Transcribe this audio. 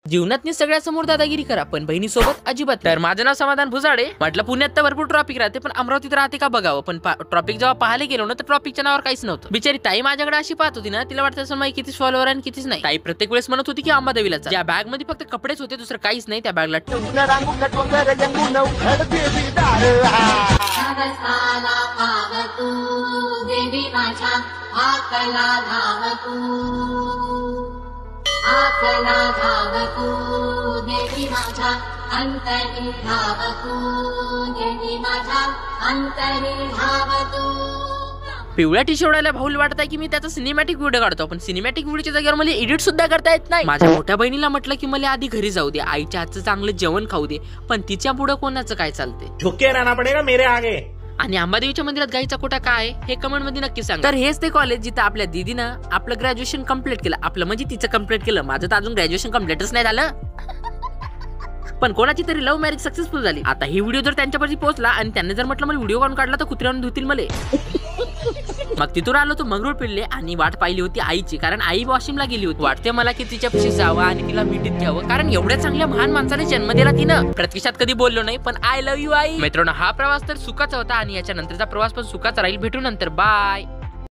जीवनात सगळ्या समोर दादागिरी करा पण बहिणीसोबत अजिबात. तर माझं नाव समाधान भुजाडे. म्हटलं पुण्यात तर भरपूर ट्रॉफिक राहते पण अमरावतीत राहते का बघावं. पण ट्रॉफिक जेव्हा पाहायला गेलो ना तर ट्रॉफिकच्या नावावर काहीच नव्हतं. बिचारी ताई माझ्याकडे अशी पाहत होती ना, तिला वाटतं असं माहिती कितीच फॉलोअर आणि कितीच नाही. ताई प्रत्येक वेळेस म्हणत होती की अंबादेवीला ज्या बॅग मध्ये फक्त कपडेच होते दुसरं काहीच नाही. त्या बॅगला पिवळ्या टी शर्टला भाऊल वाटत आहे की मी त्याचा सिनेमॅटिक व्हिडिओ काढतो. पण सिनेमॅटिक व्हिडिओच्या जागेवर मला एडिट सुद्धा करता येत नाही. माझ्या मोठ्या बहिणीला म्हटलं की मला आधी घरी जाऊ दे, आईच्या हातचं चांगलं जेवण खाऊ दे, पण तिच्या पुढे कोणाचं काय चालते. झुके रहना पडेगा मेरे आगे. आणि अंबादेवीच्या मंदिरात गाईचा कोटा काय हे कमेंट मध्ये नक्की सांग. तर हेच ते कॉलेज जिथं आपल्या दीदीनं आपलं ग्रॅज्युएशन कम्प्लीट केलं. आपलं म्हणजे तिचं कम्प्लीट केलं, माझं तर अजून ग्रॅज्युएशन कम्प्लीटच नाही झालं. पण कोणाची तरी लव्ह मॅरेज सक्सेसफुल झाली. आता ही व्हिडिओ जर त्यांच्यापर्यंत पोहोचला आणि त्यांनी जर म्हटलं मला व्हिडिओ काढून काढला तर कुत्र्यावरून धुतील मले. मग तिथून आलो तो मंगरूळ पिल्ले आणि वाट पाहिली होती आईची, कारण आई वॉशिंगला गेली होती. वाटते मला की तिच्यापाशी जावं आणि तिला भेटीत घ्यावं, कारण एवढ्या चांगल्या महान माणसाने जन्म दिला तिनं. प्रत्यक्षात कधी बोललो नाही पण आय लव्ह यू आई. मित्रांनो, हा प्रवास तर सुखाचा होता आणि याच्या नंतरचा प्रवास पण सुखाचा राहील. भेटू नंतर, बाय.